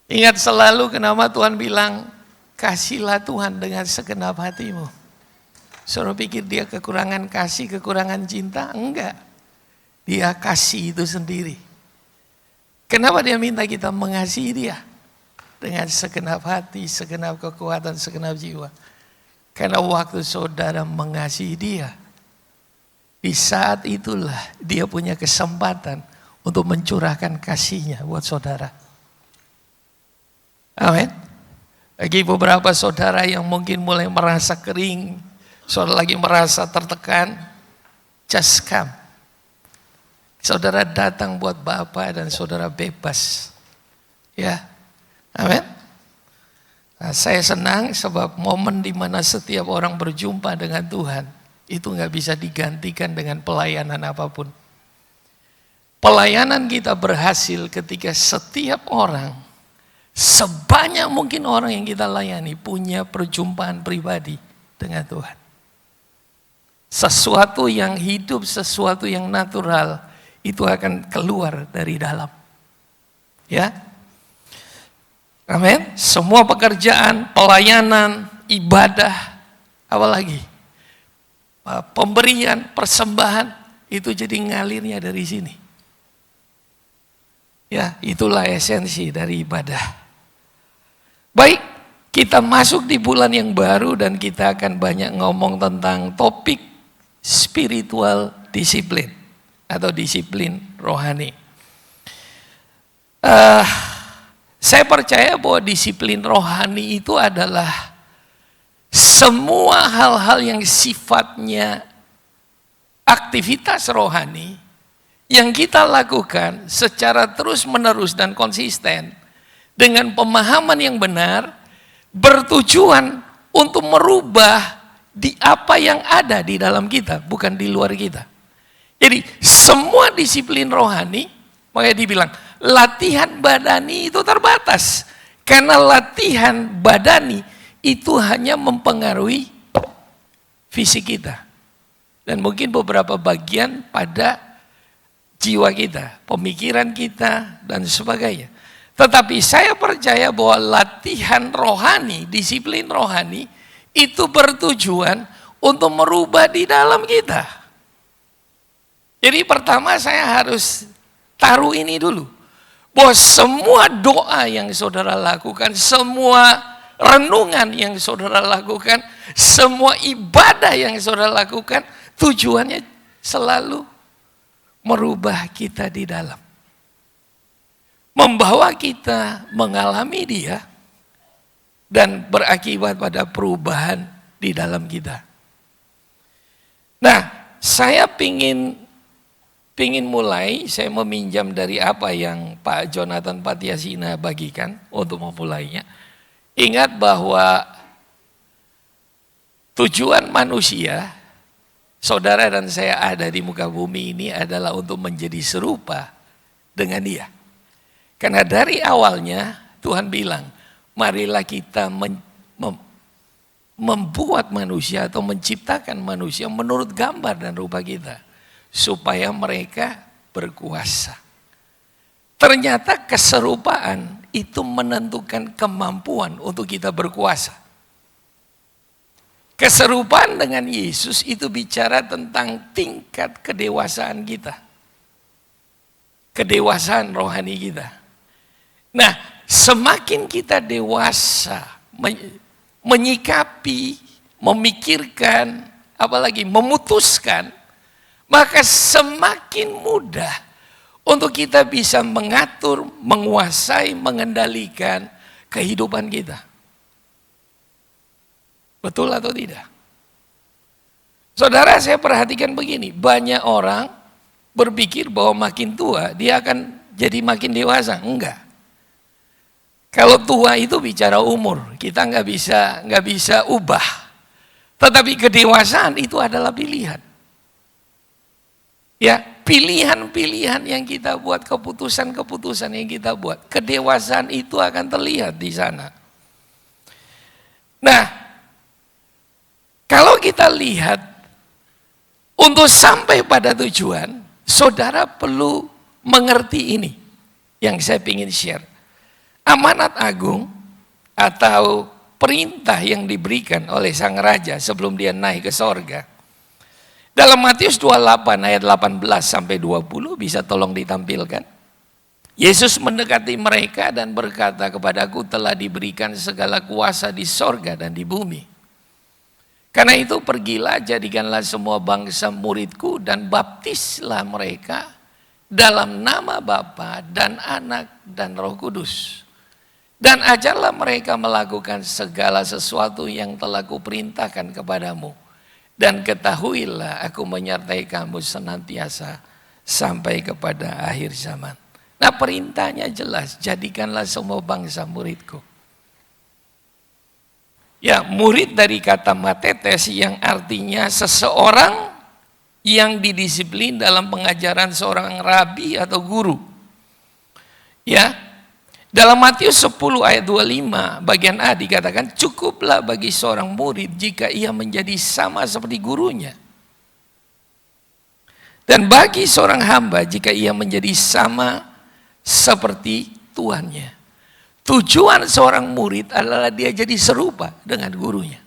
Ingat selalu kenapa Tuhan bilang, kasihlah Tuhan dengan segenap hatimu. Saudara pikir dia kekurangan kasih, kekurangan cinta? Enggak. Dia kasih itu sendiri. Kenapa dia minta kita mengasihi dia? Dengan segenap hati, segenap kekuatan, segenap jiwa. Karena waktu saudara mengasihi dia, di saat itulah dia punya kesempatan untuk mencurahkan kasihnya buat saudara. Amin. Bagi beberapa saudara yang mungkin mulai merasa kering, saudara lagi merasa tertekan, just come. Saudara datang buat Bapa dan saudara bebas. Ya, amin. Nah, saya senang sebab momen di mana setiap orang berjumpa dengan Tuhan, itu nggak bisa digantikan dengan pelayanan apapun. Pelayanan kita berhasil ketika setiap orang, sebanyak mungkin orang yang kita layani punya perjumpaan pribadi dengan Tuhan. Sesuatu yang hidup, sesuatu yang natural, itu akan keluar dari dalam. Ya. Amin. Semua pekerjaan, pelayanan, ibadah, apalagi pemberian, persembahan, itu jadi ngalirnya dari sini. Ya, itulah esensi dari ibadah. Baik, kita masuk di bulan yang baru dan kita akan banyak ngomong tentang topik spiritual disiplin atau disiplin rohani. Saya percaya bahwa disiplin rohani itu adalah semua hal-hal yang sifatnya aktivitas rohani yang kita lakukan secara terus-menerus dan konsisten dengan pemahaman yang benar, bertujuan untuk merubah di apa yang ada di dalam kita, bukan di luar kita. Jadi semua disiplin rohani, makanya dibilang latihan badani itu terbatas. Karena latihan badani itu hanya mempengaruhi fisik kita. Dan mungkin beberapa bagian pada jiwa kita, pemikiran kita, dan sebagainya. Tetapi saya percaya bahwa latihan rohani, disiplin rohani, itu bertujuan untuk merubah di dalam kita. Jadi pertama saya harus taruh ini dulu. Bahwa semua doa yang saudara lakukan, semua renungan yang saudara lakukan, semua ibadah yang saudara lakukan, tujuannya selalu merubah kita di dalam. Membawa kita mengalami dia dan berakibat pada perubahan di dalam kita. Nah, saya pingin mulai, saya meminjam dari apa yang Pak Jonathan Patiasina bagikan untuk memulainya. Ingat bahwa tujuan manusia, saudara dan saya ada di muka bumi ini adalah untuk menjadi serupa dengan dia. Karena dari awalnya Tuhan bilang, marilah kita membuat manusia atau menciptakan manusia menurut gambar dan rupa kita. Supaya mereka berkuasa. Ternyata keserupaan itu menentukan kemampuan untuk kita berkuasa. Keserupaan dengan Yesus itu bicara tentang tingkat kedewasaan kita. Kedewasaan rohani kita. Nah, semakin kita dewasa, menyikapi, memikirkan, apalagi memutuskan, maka semakin mudah untuk kita bisa mengatur, menguasai, mengendalikan kehidupan kita. Betul atau tidak? Saudara, saya perhatikan begini, banyak orang berpikir bahwa makin tua dia akan jadi makin dewasa. Enggak. Kalau tua itu bicara umur, kita nggak bisa ubah. Tetapi kedewasaan itu adalah pilihan. Ya, pilihan-pilihan yang kita buat, keputusan-keputusan yang kita buat, kedewasaan itu akan terlihat di sana. Nah, kalau kita lihat untuk sampai pada tujuan, saudara perlu mengerti ini yang saya ingin share. amanat agung atau perintah yang diberikan oleh sang raja sebelum dia naik ke sorga. Dalam Matius 28 ayat 18 sampai 20 bisa tolong ditampilkan. Yesus mendekati mereka dan berkata, kepadaku telah diberikan segala kuasa di sorga dan di bumi. Karena itu pergilah, jadikanlah semua bangsa muridku dan baptislah mereka dalam nama Bapa dan Anak dan Roh Kudus. Dan ajarlah mereka melakukan segala sesuatu yang telah kuperintahkan kepadamu. Dan ketahuilah aku menyertai kamu senantiasa sampai kepada akhir zaman. Nah, perintahnya jelas, jadikanlah semua bangsa muridku. Ya, murid dari kata matetes yang artinya seseorang yang didisiplin dalam pengajaran seorang rabi atau guru. Ya, dalam Matius 10 ayat 25 bagian A dikatakan, cukuplah bagi seorang murid jika ia menjadi sama seperti gurunya. Dan bagi seorang hamba jika ia menjadi sama seperti tuannya. Tujuan seorang murid adalah dia jadi serupa dengan gurunya.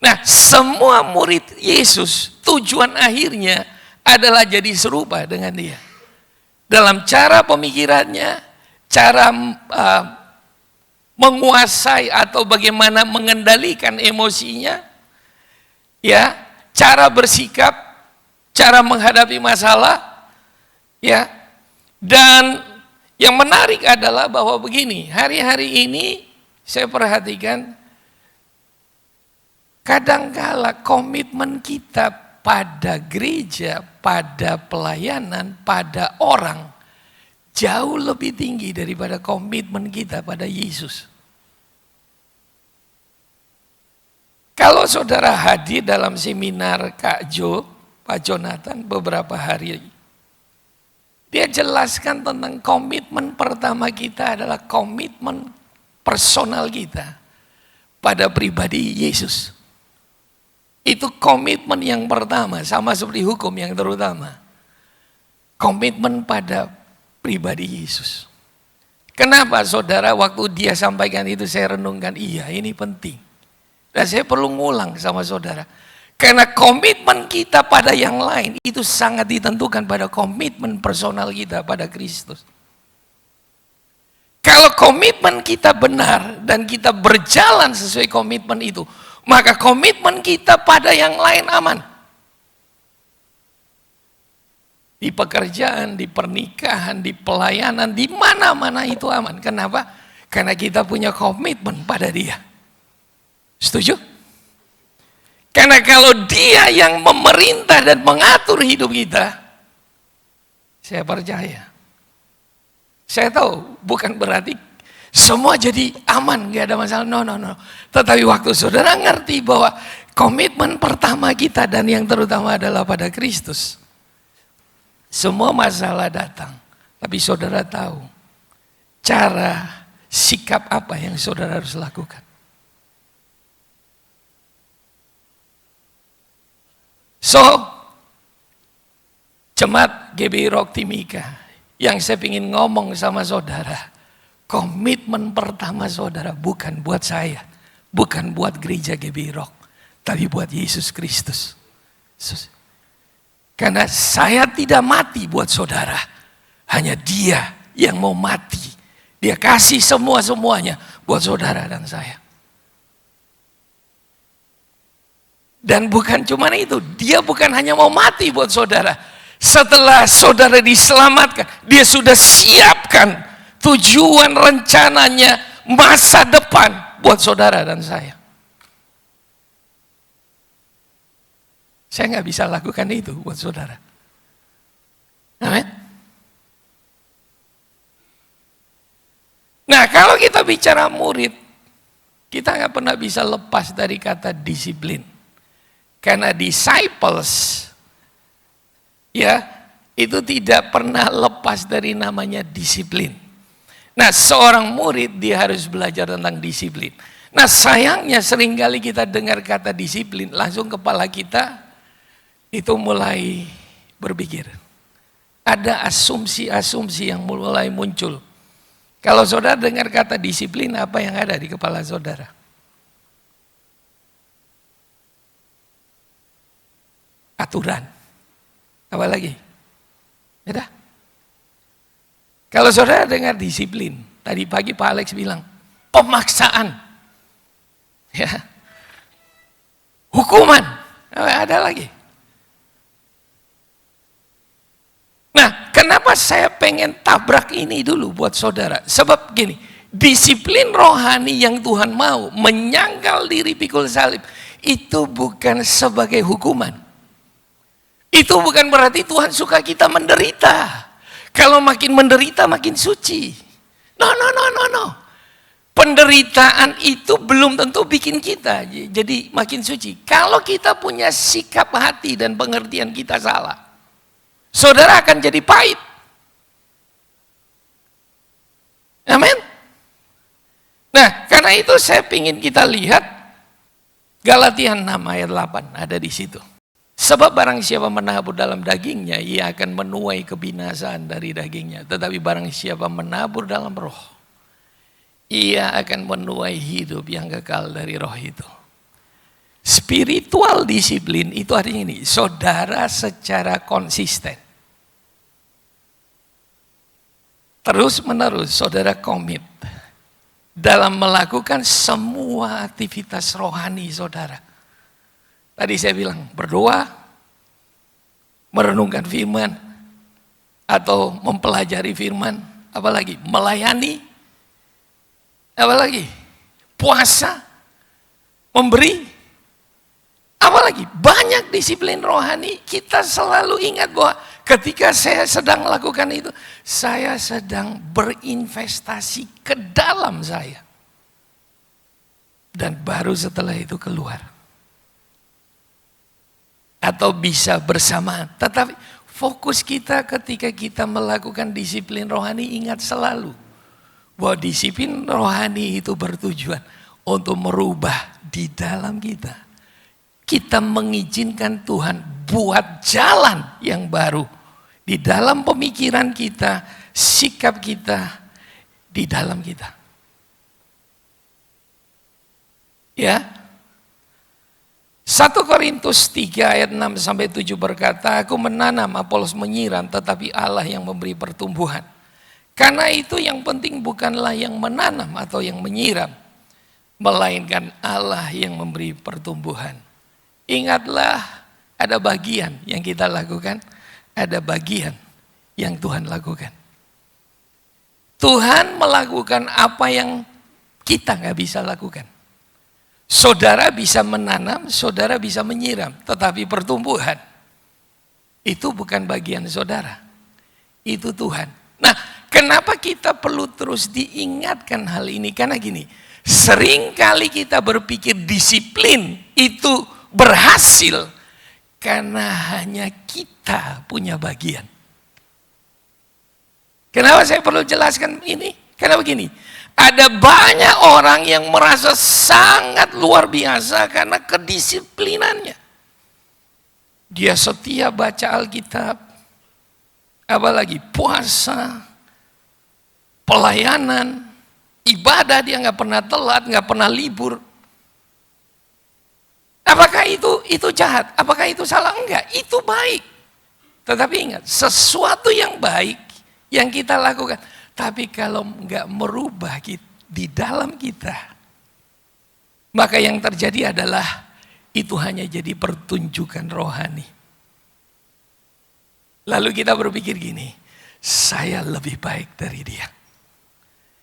Nah, semua murid Yesus tujuan akhirnya adalah jadi serupa dengan dia. Dalam cara pemikirannya, cara menguasai atau bagaimana mengendalikan emosinya, ya, cara bersikap, cara menghadapi masalah, ya. Dan yang menarik adalah bahwa begini, hari-hari ini saya perhatikan kadangkala komitmen kita pada gereja, pada pelayanan, pada orang jauh lebih tinggi daripada komitmen kita pada Yesus. Kalau saudara hadir dalam seminar Kak Jo, Pak Jonathan beberapa hari, dia jelaskan tentang komitmen pertama kita adalah komitmen personal kita pada pribadi Yesus. Itu komitmen yang pertama, sama seperti hukum yang terutama. Komitmen pada pribadi Yesus. Kenapa saudara waktu dia sampaikan itu saya renungkan, iya ini penting. Dan saya perlu ngulang sama saudara. Karena komitmen kita pada yang lain itu sangat ditentukan pada komitmen personal kita pada Kristus. Kalau komitmen kita benar dan kita berjalan sesuai komitmen itu, maka komitmen kita pada yang lain aman. Di pekerjaan, di pernikahan, di pelayanan, di mana-mana itu aman. Kenapa? Karena kita punya komitmen pada Dia. Setuju? Karena kalau Dia yang memerintah dan mengatur hidup kita, saya percaya. Saya tahu bukan berarti semua jadi aman, gak ada masalah. No. Tetapi waktu saudara ngerti bahwa komitmen pertama kita dan yang terutama adalah pada Kristus, semua masalah datang. Tapi saudara tahu cara sikap apa yang saudara harus lakukan. So, Jemaat GBI Rock Timika, yang saya ingin ngomong sama saudara, komitmen pertama saudara bukan buat saya, bukan buat gereja GBI Rock, tapi buat Yesus Kristus. Karena saya tidak mati buat saudara, hanya Dia yang mau mati. Dia kasih semua-semuanya buat saudara dan saya. Dan bukan cuma itu, Dia bukan hanya mau mati buat saudara. Setelah saudara diselamatkan, Dia sudah siapkan tujuan rencananya masa depan buat saudara dan saya. Saya nggak bisa lakukan itu buat saudara. Amin. Nah, kalau kita bicara murid, kita nggak pernah bisa lepas dari kata disiplin. Karena disciples, ya, itu tidak pernah lepas dari namanya disiplin. Nah, seorang murid dia harus belajar tentang disiplin. Nah, sayangnya seringkali kita dengar kata disiplin, langsung kepala kita itu mulai berpikir. Ada asumsi-asumsi yang mulai muncul. Kalau saudara dengar kata disiplin, apa yang ada di kepala saudara? Aturan. Apa lagi? Beda. Kalau saudara dengar disiplin, tadi pagi Pak Alex bilang, pemaksaan. Ya. Hukuman. Ada lagi. Nah, kenapa saya pengen tabrak ini dulu buat saudara? Sebab gini, disiplin rohani yang Tuhan mau, menyangkal diri pikul salib, itu bukan sebagai hukuman. Itu bukan berarti Tuhan suka kita menderita. Kalau makin menderita makin suci. No. Penderitaan itu belum tentu bikin kita jadi makin suci. Kalau kita punya sikap hati dan pengertian kita salah, saudara akan jadi pahit. Amin. Nah, karena itu saya ingin kita lihat Galatia 6 ayat 8 ada di situ. Sebab barang siapa menabur dalam dagingnya, ia akan menuai kebinasaan dari dagingnya. Tetapi barang siapa menabur dalam roh, ia akan menuai hidup yang kekal dari roh itu. Spiritual disiplin itu artinya ini, saudara secara konsisten. Terus menerus saudara komit dalam melakukan semua aktivitas rohani saudara. Tadi saya bilang berdoa, merenungkan firman, atau mempelajari firman, apalagi melayani, apalagi puasa, memberi, apalagi banyak disiplin rohani. Kita selalu ingat bahwa ketika saya sedang melakukan itu, saya sedang berinvestasi ke dalam saya. Dan baru setelah itu keluar. Atau bisa bersamaan. Tetapi fokus kita ketika kita melakukan disiplin rohani, ingat selalu bahwa disiplin rohani itu bertujuan untuk merubah di dalam kita. Kita mengizinkan Tuhan buat jalan yang baru di dalam pemikiran kita, sikap kita, di dalam kita. Ya. 1 Korintus 3 ayat 6-7 berkata, aku menanam, Apolos menyiram, tetapi Allah yang memberi pertumbuhan. Karena itu yang penting bukanlah yang menanam atau yang menyiram, melainkan Allah yang memberi pertumbuhan. Ingatlah, ada bagian yang kita lakukan, ada bagian yang Tuhan lakukan. Tuhan melakukan apa yang kita nggak bisa lakukan. Saudara bisa menanam, saudara bisa menyiram, tetapi pertumbuhan itu bukan bagian saudara, itu Tuhan. Nah, kenapa kita perlu terus diingatkan hal ini? Karena gini, seringkali kita berpikir disiplin itu berhasil karena hanya kita punya bagian. Kenapa saya perlu jelaskan ini? Karena begini, ada banyak orang yang merasa sangat luar biasa karena kedisiplinannya. Dia setia baca Alkitab, apalagi puasa, pelayanan, ibadah, dia nggak pernah telat, nggak pernah libur. Apakah itu jahat? Apakah itu salah? Enggak, itu baik. Tetapi ingat, sesuatu yang baik yang kita lakukan, tapi kalau nggak merubah di dalam kita, maka yang terjadi adalah itu hanya jadi pertunjukan rohani. Lalu kita berpikir gini, saya lebih baik dari dia.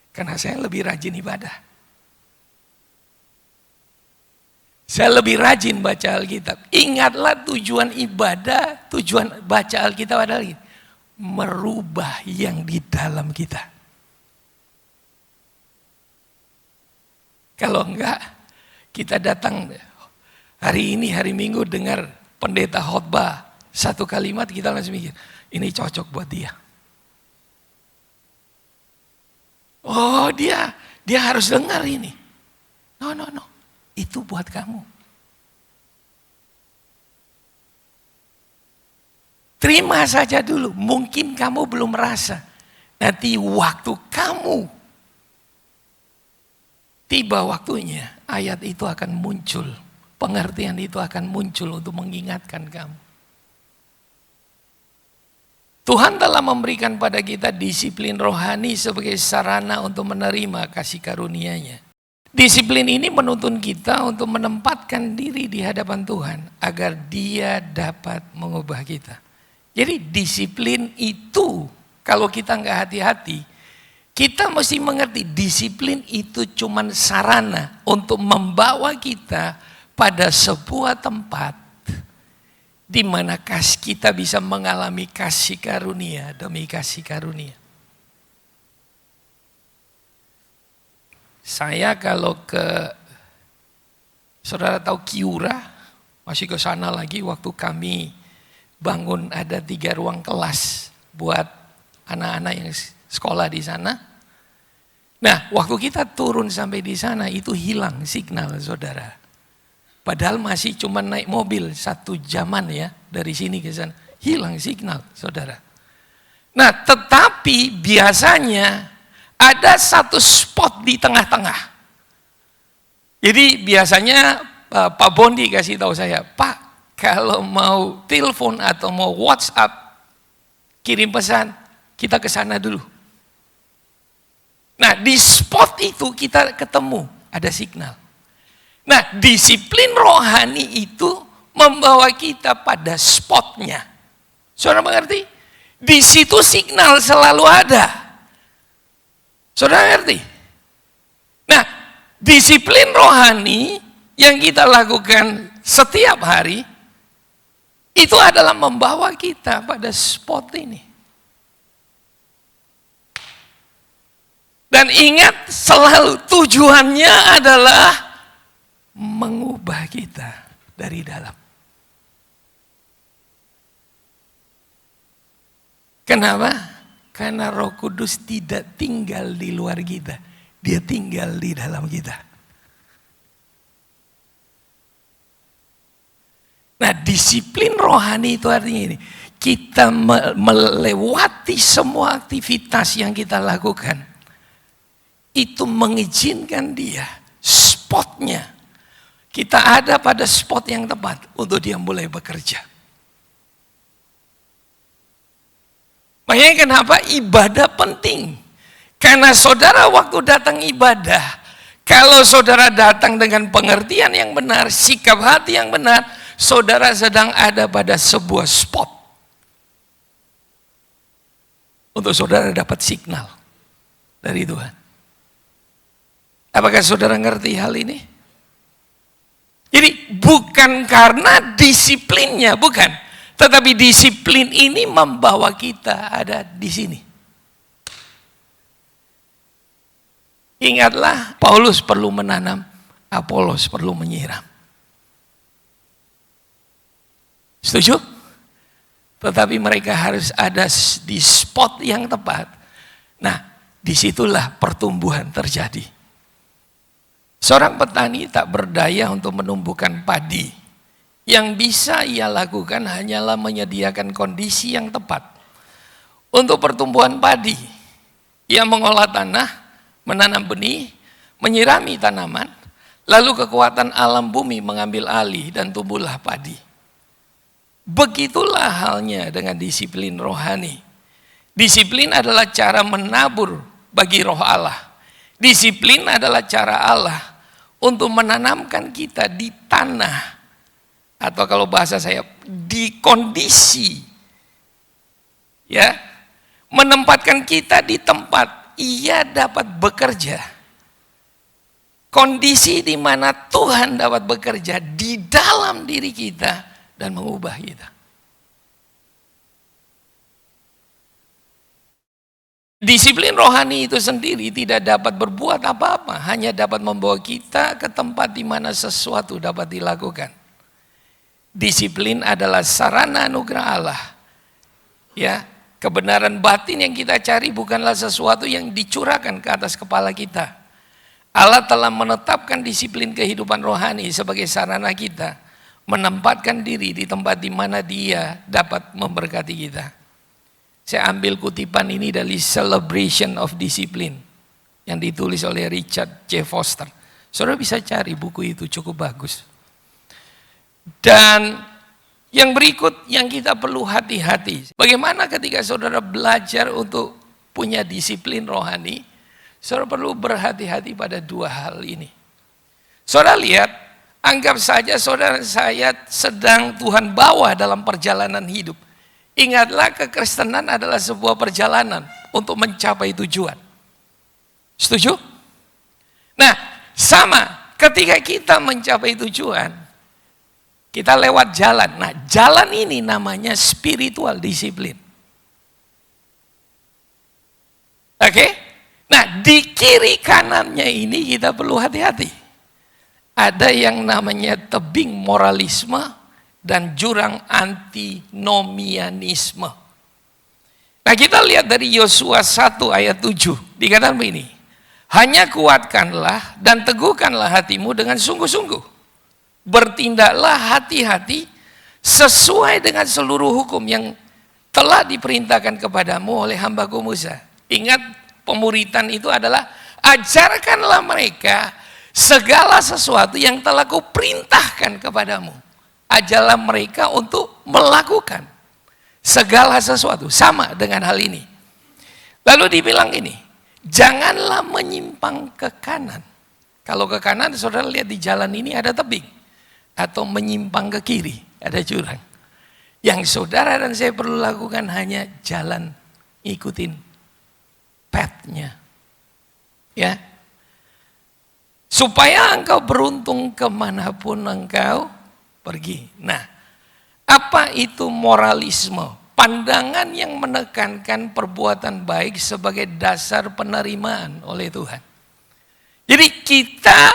Karena saya lebih rajin ibadah. Saya lebih rajin baca Alkitab. Ingatlah tujuan ibadah, tujuan baca Alkitab adalah ini, merubah yang di dalam kita. Kalau enggak, kita datang hari ini, hari Minggu dengar pendeta khotbah, satu kalimat kita langsung mikir, ini cocok buat dia. Oh dia harus dengar ini. No, itu buat kamu. Terima saja dulu, mungkin kamu belum merasa. Nanti waktu kamu tiba waktunya ayat itu akan muncul. Pengertian itu akan muncul untuk mengingatkan kamu. Tuhan telah memberikan pada kita disiplin rohani sebagai sarana untuk menerima kasih karunia-Nya. Disiplin ini menuntun kita untuk menempatkan diri di hadapan Tuhan agar Dia dapat mengubah kita. Jadi disiplin itu kalau kita nggak hati-hati, kita mesti mengerti disiplin itu cuma sarana untuk membawa kita pada sebuah tempat di mana kita bisa mengalami kasih karunia demi kasih karunia. Saya kalau saudara tahu Kiura, masih ke sana lagi waktu kami bangun ada 3 ruang kelas buat anak-anak yang sekolah di sana. Nah, waktu kita turun sampai di sana itu hilang signal, saudara. Padahal masih cuma naik mobil 1 jaman ya dari sini ke sana, hilang signal, saudara. Nah, tetapi biasanya ada satu spot di tengah-tengah. Jadi biasanya Pak Bondi kasih tahu saya, Pak, kalau mau telepon atau mau WhatsApp, kirim pesan, kita ke sana dulu. Nah, di spot itu kita ketemu, ada signal. Nah, disiplin rohani itu membawa kita pada spotnya. Saudara mengerti? Di situ signal selalu ada. Saudara ngerti? Nah, disiplin rohani yang kita lakukan setiap hari, itu adalah membawa kita pada spot ini. Dan ingat selalu tujuannya adalah mengubah kita dari dalam. Kenapa? Karena Roh Kudus tidak tinggal di luar kita. Dia tinggal di dalam kita. Nah, disiplin rohani itu artinya ini. Kita melewati semua aktivitas yang kita lakukan. Itu mengizinkan dia, spotnya. Kita ada pada spot yang tepat untuk dia mulai bekerja. Makanya kenapa ibadah penting? Karena saudara waktu datang ibadah, kalau saudara datang dengan pengertian yang benar, sikap hati yang benar, saudara sedang ada pada sebuah spot. Untuk saudara dapat signal dari Tuhan. Apakah saudara ngerti hal ini? Jadi bukan karena disiplinnya, bukan. Tetapi disiplin ini membawa kita ada di sini. Ingatlah, Paulus perlu menanam, Apolos perlu menyiram. Setuju? Tetapi mereka harus ada di spot yang tepat. Nah, disitulah pertumbuhan terjadi. Seorang petani tak berdaya untuk menumbuhkan padi. Yang bisa ia lakukan hanyalah menyediakan kondisi yang tepat untuk pertumbuhan padi. Ia mengolah tanah, menanam benih, menyirami tanaman, lalu kekuatan alam bumi mengambil alih dan tumbuhlah padi. Begitulah halnya dengan disiplin rohani. Disiplin adalah cara menabur bagi roh Allah. Disiplin adalah cara Allah untuk menanamkan kita di tanah. Atau kalau bahasa saya, di kondisi. Ya, menempatkan kita di tempat ia dapat bekerja. Kondisi di mana Tuhan dapat bekerja di dalam diri kita dan mengubah kita. Disiplin rohani itu sendiri tidak dapat berbuat apa-apa, hanya dapat membawa kita ke tempat di mana sesuatu dapat dilakukan. Disiplin adalah sarana anugerah Allah. Ya, kebenaran batin yang kita cari bukanlah sesuatu yang dicurahkan ke atas kepala kita. Allah telah menetapkan disiplin kehidupan rohani sebagai sarana kita menempatkan diri di tempat di mana Dia dapat memberkati kita. Saya ambil kutipan ini dari Celebration of Discipline yang ditulis oleh Richard J. Foster. Saudara bisa cari buku itu, cukup bagus. Dan yang berikut yang kita perlu hati-hati. Bagaimana ketika saudara belajar untuk punya disiplin rohani, saudara perlu berhati-hati pada dua hal ini. Saudara lihat, anggap saja saudara saya sedang Tuhan bawa dalam perjalanan hidup. Ingatlah, kekristenan adalah sebuah perjalanan untuk mencapai tujuan. Setuju? Nah, sama ketika kita mencapai tujuan, kita lewat jalan. Nah, jalan ini namanya spiritual disiplin. Oke? Nah, di kiri kanannya ini kita perlu hati-hati. Ada yang namanya tebing moralisme dan jurang antinomianisme. Nah, kita lihat dari Yosua 1 ayat 7. Dikatakan begini, hanya kuatkanlah dan teguhkanlah hatimu dengan sungguh-sungguh. Bertindaklah hati-hati sesuai dengan seluruh hukum yang telah diperintahkan kepadamu oleh hambaku Musa. Ingat, pemuritan itu adalah ajarkanlah mereka segala sesuatu yang telah kuperintahkan kepadamu. Ajarlah mereka untuk melakukan segala sesuatu. Sama dengan hal ini. Lalu dibilang ini, janganlah menyimpang ke kanan. Kalau ke kanan, saudara lihat di jalan ini ada tebing. Atau menyimpang ke kiri, ada jurang. Yang saudara dan saya perlu lakukan hanya jalan, ikutin path-nya. Ya. Supaya engkau beruntung kemanapun engkau pergi. Nah, apa itu moralisme? Pandangan yang menekankan perbuatan baik sebagai dasar penerimaan oleh Tuhan. Jadi kita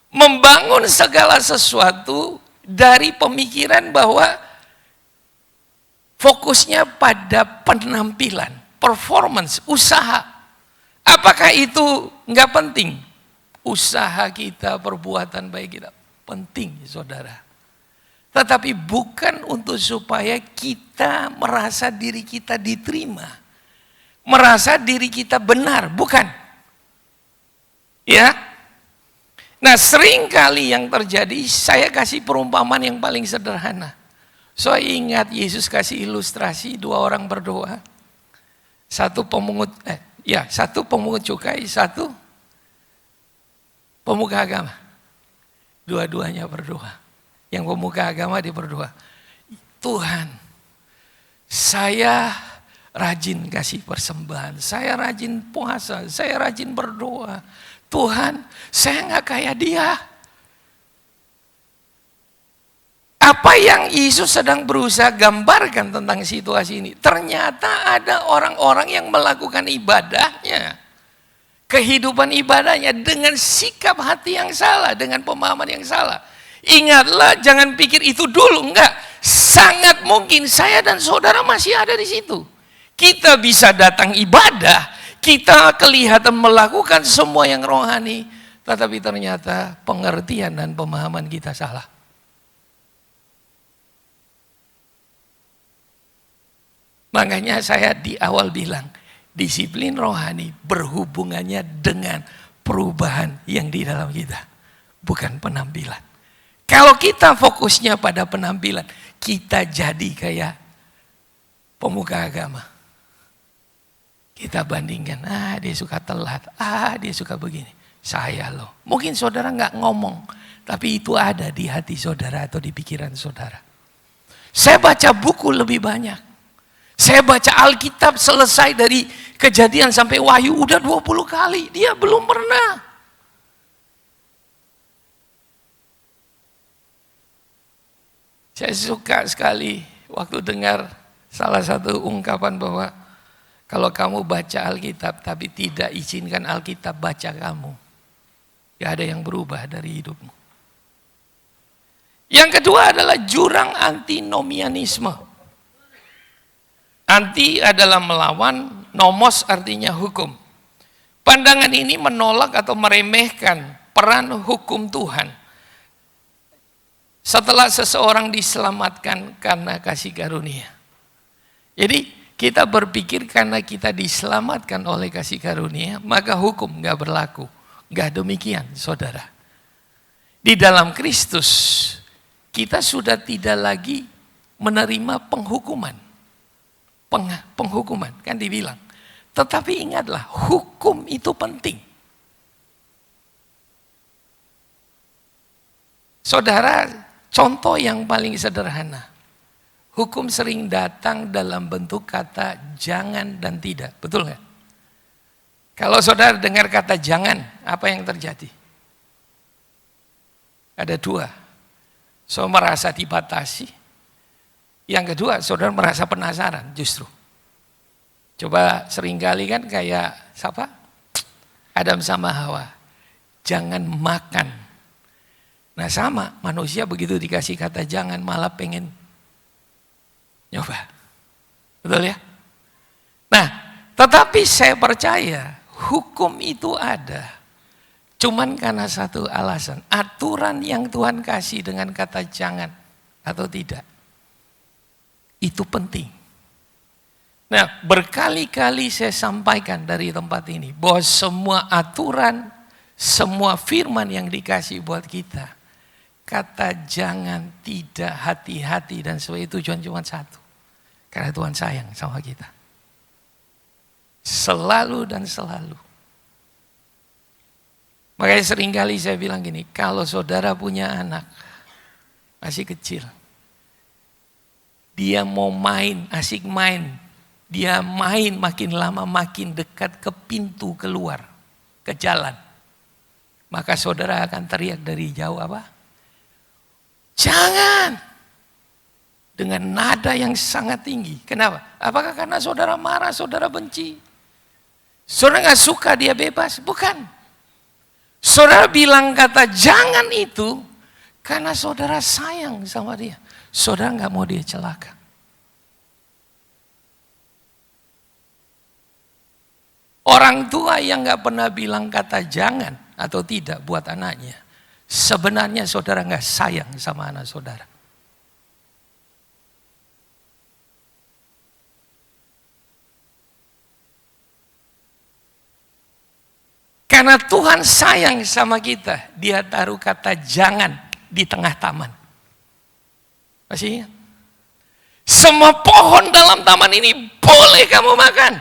membangun segala sesuatu dari pemikiran bahwa fokusnya pada penampilan, performance, usaha. Apakah itu enggak penting? Usaha kita, perbuatan baik kita penting, saudara. Tetapi bukan untuk supaya kita merasa diri kita diterima. Merasa diri kita benar, bukan. Ya. Nah, sering kali yang terjadi, saya kasih perumpamaan yang paling sederhana. So, ingat Yesus kasih ilustrasi 2 orang berdoa. Satu pemungut cukai, satu pemuka agama. Dua-duanya berdoa. Yang pemuka agama dia berdoa, Tuhan, saya rajin kasih persembahan, saya rajin puasa, saya rajin berdoa. Tuhan, saya nggak kayak dia. Apa yang Yesus sedang berusaha gambarkan tentang situasi ini? Ternyata ada orang-orang yang melakukan ibadahnya, kehidupan ibadahnya dengan sikap hati yang salah, dengan pemahaman yang salah. Ingatlah, jangan pikir itu dulu, enggak. Sangat mungkin saya dan saudara masih ada di situ. Kita bisa datang ibadah, kita kelihatan melakukan semua yang rohani, tetapi ternyata pengertian dan pemahaman kita salah. Makanya saya di awal bilang, disiplin rohani berhubungannya dengan perubahan yang di dalam kita, bukan penampilan. Kalau kita fokusnya pada penampilan, kita jadi kayak pemuka agama. Kita bandingkan, dia suka telat, dia suka begini. Saya loh, mungkin saudara nggak ngomong, tapi itu ada di hati saudara atau di pikiran saudara. Saya baca buku lebih banyak. Saya baca Alkitab selesai dari Kejadian sampai Wahyu udah 20 kali, dia belum pernah. Saya suka sekali waktu dengar salah satu ungkapan bahwa kalau kamu baca Alkitab tapi tidak izinkan Alkitab baca kamu, gak ada yang berubah dari hidupmu. Yang kedua adalah jurang antinomianisme. Anti adalah melawan, nomos artinya hukum. Pandangan ini menolak atau meremehkan peran hukum Tuhan setelah seseorang diselamatkan karena kasih karunia. Jadi kita berpikir karena kita diselamatkan oleh kasih karunia, maka hukum gak berlaku. Enggak demikian, saudara. Di dalam Kristus, kita sudah tidak lagi menerima penghukuman. Penghukuman, kan dibilang. Tetapi ingatlah, hukum itu penting. Saudara, contoh yang paling sederhana. Hukum sering datang dalam bentuk kata jangan dan tidak. Betul nggak? Kalau saudara dengar kata jangan, apa yang terjadi? Ada dua. Saudara merasa dibatasi. Yang kedua, saudara merasa penasaran justru. Coba seringkali kan kayak siapa? Adam sama Hawa. Jangan makan. Nah sama, manusia begitu dikasih kata jangan malah pengen nyoba. Betul ya? Nah, tetapi saya percaya hukum itu ada. Cuman karena satu alasan, aturan yang Tuhan kasih dengan kata jangan atau tidak. Itu penting. Nah, berkali-kali saya sampaikan dari tempat ini bahwa semua aturan, semua firman yang dikasih buat kita, kata jangan, tidak, hati-hati dan sebagainya, tujuan cuma satu. Karena Tuhan sayang sama kita. Selalu dan selalu. Makanya seringkali saya bilang gini, kalau saudara punya anak, masih kecil, dia mau main, asik main, dia main makin lama makin dekat ke pintu keluar, ke jalan. Maka saudara akan teriak dari jauh apa? Jangan! Dengan nada yang sangat tinggi. Kenapa? Apakah karena saudara marah, saudara benci? Saudara gak suka dia bebas? Bukan. Saudara bilang kata jangan itu karena saudara sayang sama dia. Saudara gak mau dia celaka. Orang tua yang gak pernah bilang kata jangan atau tidak buat anaknya, sebenarnya saudara gak sayang sama anak saudara. Karena Tuhan sayang sama kita, dia taruh kata jangan di tengah taman. Masih ingat? Semua pohon dalam taman ini boleh kamu makan.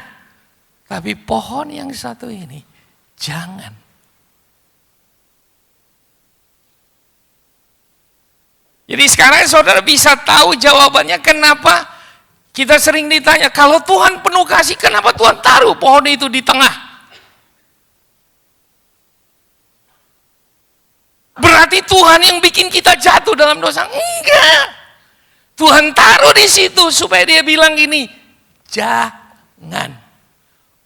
Tapi pohon yang satu ini, jangan. Jadi sekarang saudara bisa tahu jawabannya kenapa kita sering ditanya, kalau Tuhan penuh kasih, kenapa Tuhan taruh pohon itu di tengah? Berarti Tuhan yang bikin kita jatuh dalam dosa? Enggak. Tuhan taruh di situ supaya dia bilang gini, jangan.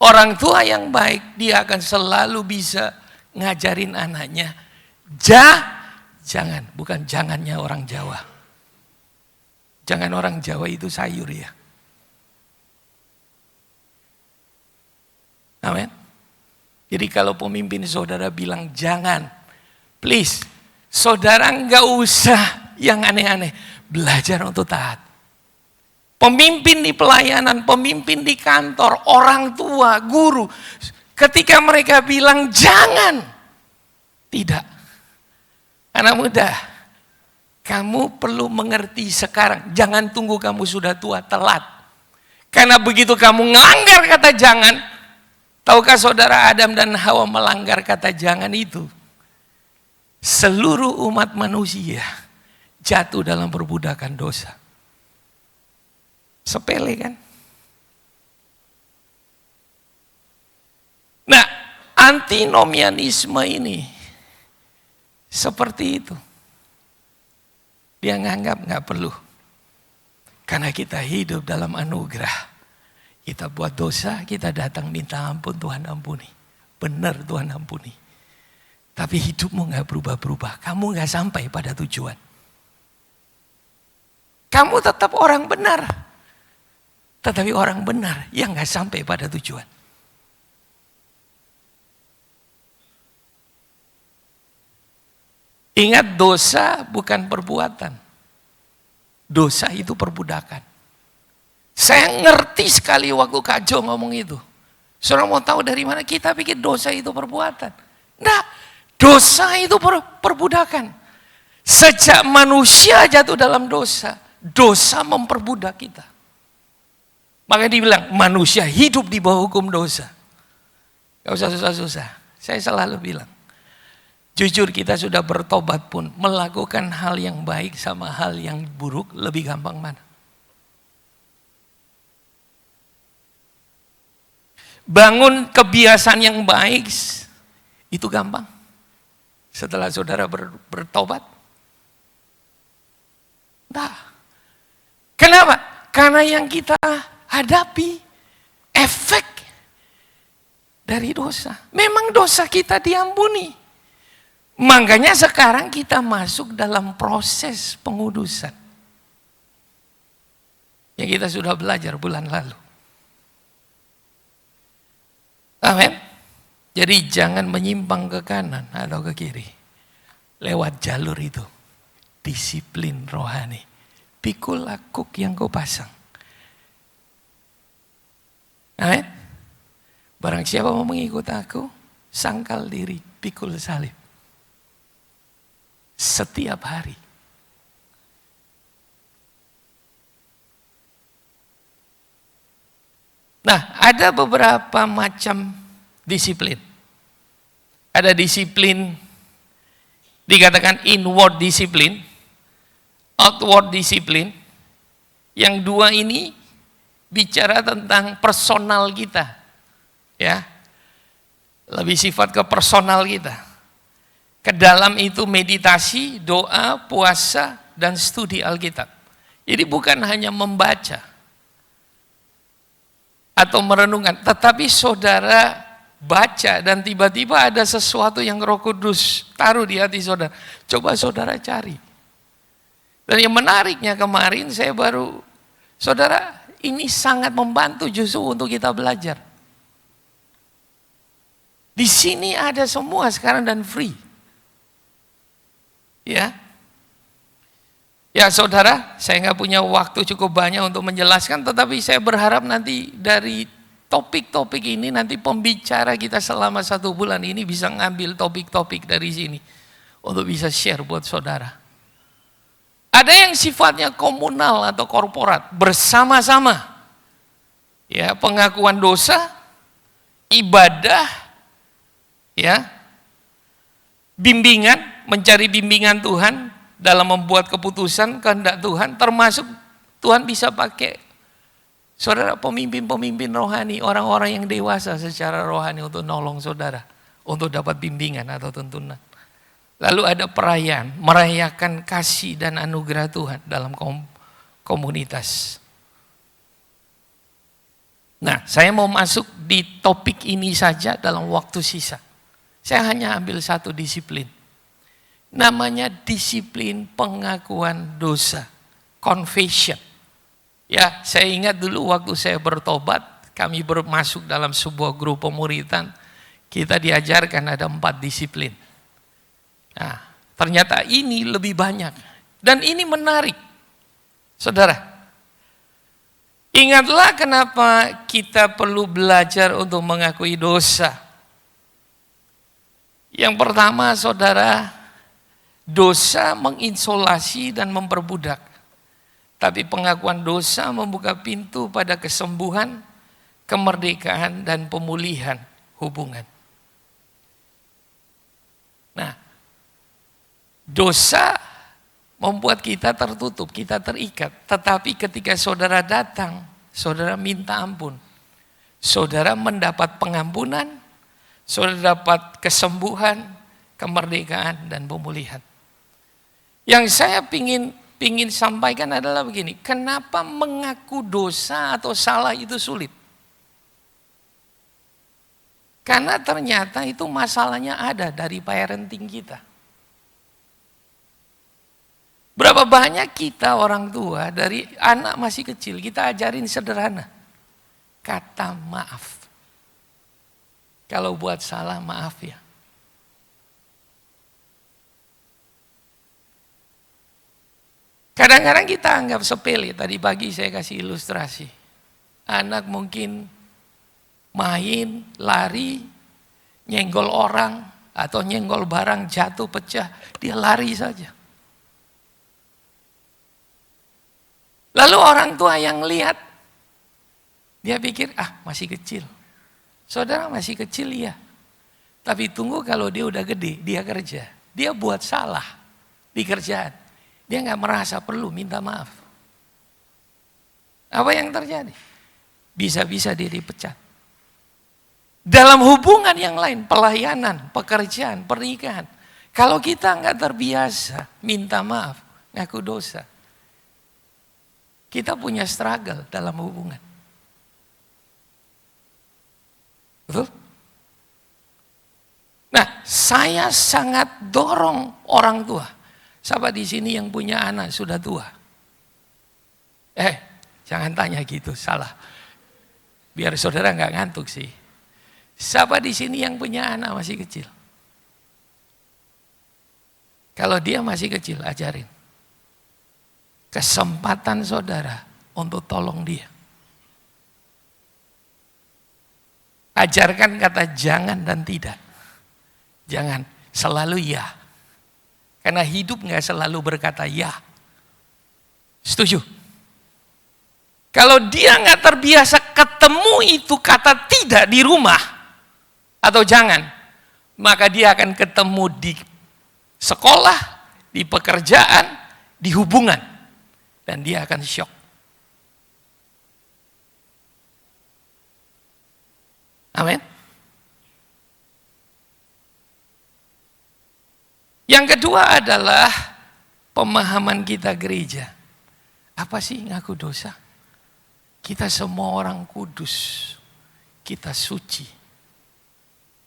Orang tua yang baik, dia akan selalu bisa ngajarin anaknya, jangan, bukan jangannya orang Jawa. Jangan orang Jawa itu sayur ya. Amin. Jadi kalau pemimpin saudara bilang jangan, please, saudara nggak usah yang aneh-aneh. Belajar untuk taat. Pemimpin di pelayanan, pemimpin di kantor, orang tua, guru. Ketika mereka bilang jangan. Tidak. Anak muda, kamu perlu mengerti sekarang. Jangan tunggu kamu sudah tua, telat. Karena begitu kamu melanggar kata jangan. Tahukah saudara Adam dan Hawa melanggar kata jangan itu? Seluruh umat manusia jatuh dalam perbudakan dosa. Sepele kan? Nah, antinomianisme ini seperti itu. Dia nganggap nggak perlu. Karena kita hidup dalam anugerah. Kita buat dosa, kita datang minta ampun, Tuhan ampuni. Benar Tuhan ampuni. Tapi hidupmu nggak berubah-berubah. Kamu nggak sampai pada tujuan. Kamu tetap orang benar. Tetapi orang benar yang gak sampai pada tujuan. Ingat, dosa bukan perbuatan. Dosa itu perbudakan. Saya ngerti sekali waktu Kak Jo ngomong itu. Saudara mau tahu dari mana? Kita pikir dosa itu perbuatan. Nah, dosa itu perbudakan. Sejak manusia jatuh dalam dosa, dosa memperbudak kita. Makanya dibilang manusia hidup di bawah hukum dosa. Gak usah susah-susah. Saya selalu bilang, jujur kita sudah bertobat pun, melakukan hal yang baik sama hal yang buruk lebih gampang mana? Bangun kebiasaan yang baik, itu gampang. Setelah saudara bertobat. Nah, kenapa? Karena yang kita hadapi efek dari dosa. Memang dosa kita diampuni. Makanya sekarang kita masuk dalam proses pengudusan. Yang kita sudah belajar bulan lalu. Amin. Jadi jangan menyimpang ke kanan atau ke kiri. Lewat jalur itu. Disiplin rohani. Pikul lakuk yang kau pasang. Amin. Barang siapa mau mengikut aku, sangkal diri, pikul salib. Setiap hari. Nah, ada beberapa macam disiplin. Ada disiplin dikatakan inward disiplin, outward disiplin. Yang dua ini bicara tentang personal kita. Ya. Lebih sifat ke personal kita. Ke dalam itu meditasi, doa, puasa, dan studi Alkitab. Jadi bukan hanya membaca atau merenungkan, tetapi saudara baca dan tiba-tiba ada sesuatu yang Roh Kudus taruh di hati saudara. Coba saudara cari. Dan yang menariknya kemarin saudara, ini sangat membantu justru untuk kita belajar. Di sini ada semua sekarang dan free. Ya. Ya saudara, saya nggak punya waktu cukup banyak untuk menjelaskan, tetapi saya berharap nanti dari topik-topik ini, nanti pembicara kita selama 1 bulan ini bisa ngambil topik-topik dari sini, untuk bisa share buat saudara. Ada yang sifatnya komunal atau korporat, bersama-sama. Ya, pengakuan dosa, ibadah, ya, bimbingan, mencari bimbingan Tuhan, dalam membuat keputusan kehendak Tuhan, termasuk Tuhan bisa pakai saudara pemimpin-pemimpin rohani, orang-orang yang dewasa secara rohani untuk nolong saudara, untuk dapat bimbingan atau tuntunan. Lalu ada perayaan, merayakan kasih dan anugerah Tuhan dalam komunitas. Nah, saya mau masuk di topik ini saja dalam waktu sisa. Saya hanya ambil satu disiplin. Namanya disiplin pengakuan dosa, confession. Ya, saya ingat dulu waktu saya bertobat, kami masuk dalam sebuah grup pemuritan, kita diajarkan ada 4 disiplin. Nah, ternyata ini lebih banyak. Dan ini menarik. Saudara, ingatlah kenapa kita perlu belajar untuk mengakui dosa. Yang pertama, saudara, dosa menginsolasi dan memperbudak. Tapi pengakuan dosa membuka pintu pada kesembuhan, kemerdekaan, dan pemulihan hubungan. Nah, dosa membuat kita tertutup, kita terikat. Tetapi ketika saudara datang, saudara minta ampun. Saudara mendapat pengampunan, saudara dapat kesembuhan, kemerdekaan, dan pemulihan. Yang saya pingin sampaikan adalah begini, kenapa mengaku dosa atau salah itu sulit? Karena ternyata itu masalahnya ada dari parenting kita. Berapa banyak kita orang tua dari anak masih kecil kita ajarin sederhana, kata maaf. Kalau buat salah maaf ya. Kadang-kadang kita anggap sepele, tadi pagi saya kasih ilustrasi. Anak mungkin main, lari, nyenggol orang, atau nyenggol barang jatuh pecah, dia lari saja. Lalu orang tua yang lihat, dia pikir, masih kecil. Saudara masih kecil ya. Tapi tunggu kalau dia udah gede, dia kerja. Dia buat salah di kerjaan. Dia nggak merasa perlu minta maaf. Apa yang terjadi? Bisa-bisa dia dipecat. Dalam hubungan yang lain, pelayanan, pekerjaan, pernikahan. Kalau kita nggak terbiasa minta maaf, ngaku dosa. Kita punya struggle dalam hubungan. Betul? Nah, saya sangat dorong orang tua. Siapa di sini yang punya anak sudah tua? Jangan tanya gitu, salah. Biar saudara nggak ngantuk sih. Siapa di sini yang punya anak masih kecil? Kalau dia masih kecil, ajarin. Kesempatan saudara untuk tolong dia. Ajarkan kata jangan dan tidak. Jangan, selalu ya. Karena hidup nggak selalu berkata ya. Setuju? Kalau dia nggak terbiasa ketemu itu kata tidak di rumah atau jangan, maka dia akan ketemu di sekolah, di pekerjaan, di hubungan, dan dia akan syok. Amin. Yang kedua adalah pemahaman kita gereja. Apa sih ngaku dosa? Kita semua orang kudus, kita suci.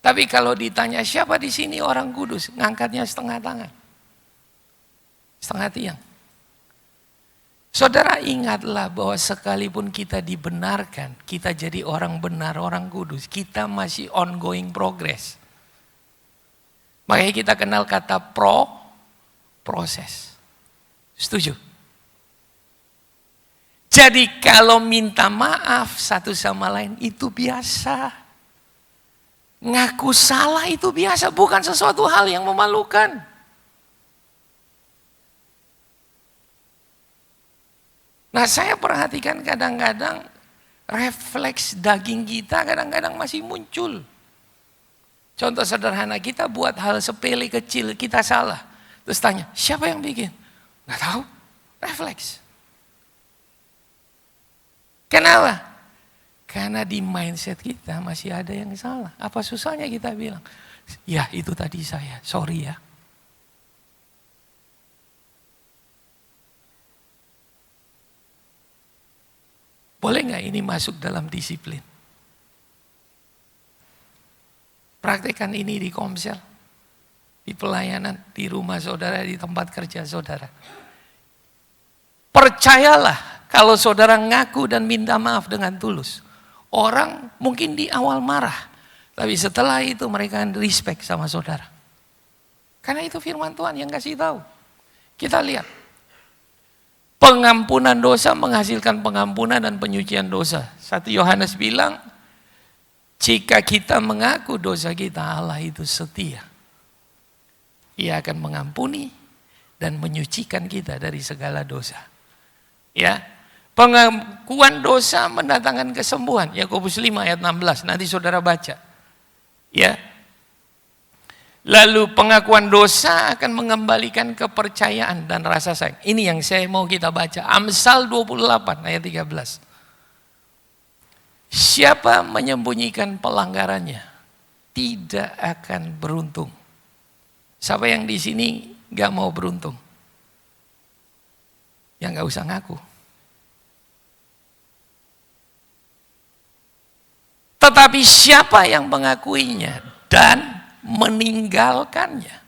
Tapi kalau ditanya siapa di sini orang kudus, ngangkatnya setengah tangan, setengah tiang. Saudara ingatlah bahwa sekalipun kita dibenarkan, kita jadi orang benar, orang kudus, kita masih ongoing progress. Makanya kita kenal kata proses. Setuju? Jadi kalau minta maaf satu sama lain itu biasa. Ngaku salah itu biasa, bukan sesuatu hal yang memalukan. Nah, saya perhatikan kadang-kadang refleks daging kita kadang-kadang masih muncul. Contoh sederhana, kita buat hal sepele kecil, kita salah. Terus tanya, siapa yang bikin? Nggak tahu, refleks. Kenapa? Karena di mindset kita masih ada yang salah. Apa susahnya kita bilang, ya itu tadi saya, sorry ya. Boleh nggak ini masuk dalam disiplin? Praktekkan ini di komsel, di pelayanan, di rumah saudara, di tempat kerja saudara. Percayalah kalau saudara ngaku dan minta maaf dengan tulus. Orang mungkin di awal marah, tapi setelah itu mereka respect sama saudara. Karena itu firman Tuhan yang kasih tahu. Kita lihat. Pengampunan dosa menghasilkan pengampunan dan penyucian dosa. 1 Yohanes bilang, jika kita mengaku dosa kita, Allah itu setia. Ia akan mengampuni dan menyucikan kita dari segala dosa. Ya, pengakuan dosa mendatangkan kesembuhan. Yakobus 5 ayat 16, nanti saudara baca. Ya. Lalu pengakuan dosa akan mengembalikan kepercayaan dan rasa sayang. Ini yang saya mau kita baca. Amsal 28 ayat 13. Siapa menyembunyikan pelanggarannya tidak akan beruntung. Siapa yang di sini gak mau beruntung? Ya gak usah ngaku. Tetapi siapa yang mengakuinya dan meninggalkannya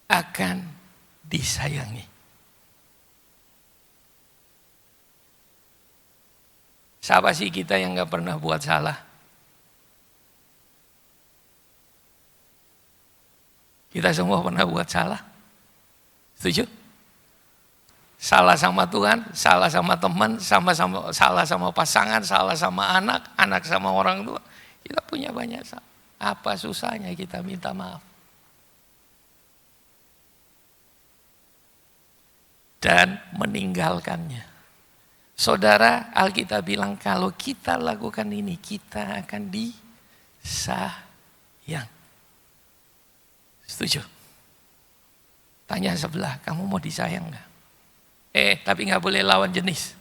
akan disayangi. Siapa sih kita yang gak pernah buat salah? Kita semua pernah buat salah. Setuju? Salah sama Tuhan, salah sama teman, salah sama pasangan, salah sama anak, anak sama orang tua. Kita punya banyak salah. Apa susahnya kita minta maaf? Dan meninggalkannya. Saudara, Alkitab bilang kalau kita lakukan ini, kita akan disayang. Setuju? Tanya sebelah, kamu mau disayang nggak? Tapi nggak boleh lawan jenis.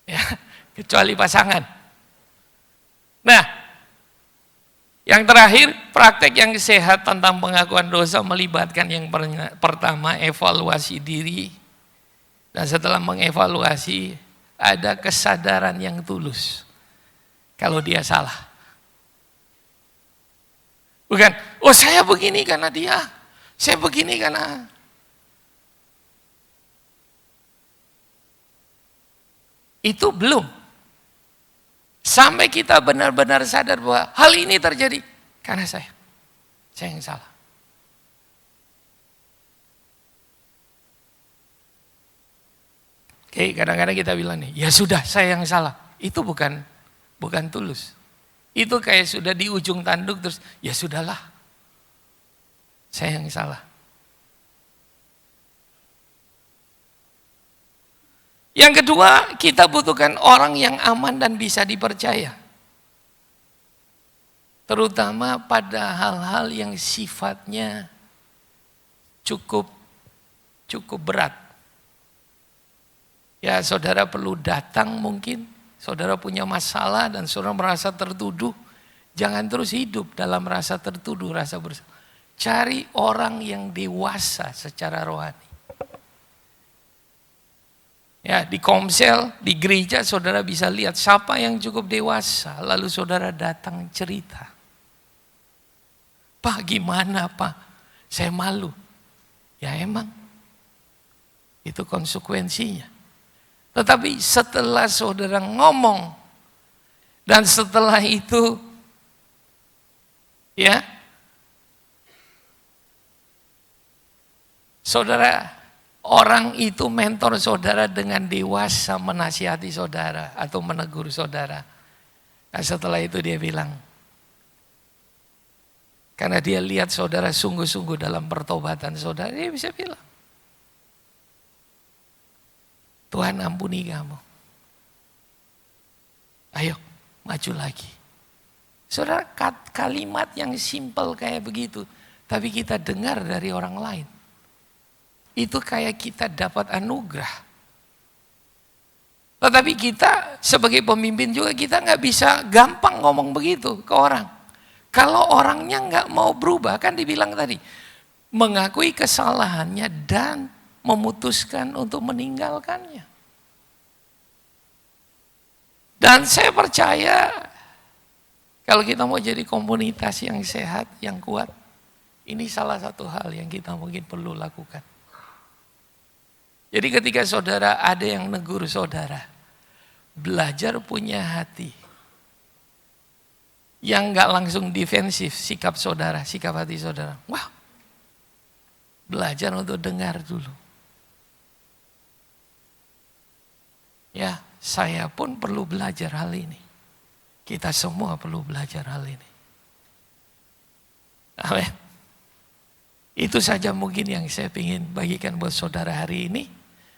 Ya, kecuali pasangan. Nah, yang terakhir, praktek yang sehat tentang pengakuan dosa melibatkan yang pertama, evaluasi diri. Dan setelah mengevaluasi, ada kesadaran yang tulus. Kalau dia salah. Bukan, saya begini karena dia, saya begini karena. Itu belum. Sampai kita benar-benar sadar bahwa hal ini terjadi karena saya yang salah. Oke, kadang-kadang kita bilang nih, ya sudah saya yang salah. Itu bukan tulus. Itu kayak sudah di ujung tanduk terus, ya sudahlah. Saya yang salah. Yang kedua, kita butuhkan orang yang aman dan bisa dipercaya. Terutama pada hal-hal yang sifatnya cukup berat. Ya, saudara perlu datang mungkin, saudara punya masalah dan saudara merasa tertuduh. Jangan terus hidup dalam rasa tertuduh, rasa bersalah. Cari orang yang dewasa secara rohani. Ya, di komsel, di gereja saudara bisa lihat siapa yang cukup dewasa. Lalu saudara datang cerita. Pak, gimana Pak? Saya malu. Ya emang. Itu konsekuensinya. Tetapi setelah saudara ngomong. Dan setelah itu. Ya. Saudara. Orang itu mentor saudara dengan dewasa menasihati saudara atau menegur saudara. Nah, setelah itu dia bilang, karena dia lihat saudara sungguh-sungguh dalam pertobatan saudara, dia bisa bilang, Tuhan ampuni kamu. Ayo, maju lagi. Saudara, kalimat yang simpel kayak begitu, tapi kita dengar dari orang lain. Itu kayak kita dapat anugerah. Tetapi kita sebagai pemimpin juga kita nggak bisa gampang ngomong begitu ke orang. Kalau orangnya nggak mau berubah, kan dibilang tadi, mengakui kesalahannya dan memutuskan untuk meninggalkannya. Dan saya percaya kalau kita mau jadi komunitas yang sehat, yang kuat, ini salah satu hal yang kita mungkin perlu lakukan. Jadi ketika saudara ada yang negur saudara, belajar punya hati. Yang gak langsung defensif sikap saudara, sikap hati saudara. Wah, belajar untuk dengar dulu. Ya, saya pun perlu belajar hal ini. Kita semua perlu belajar hal ini. Amin. Itu saja mungkin yang saya ingin bagikan buat saudara hari ini.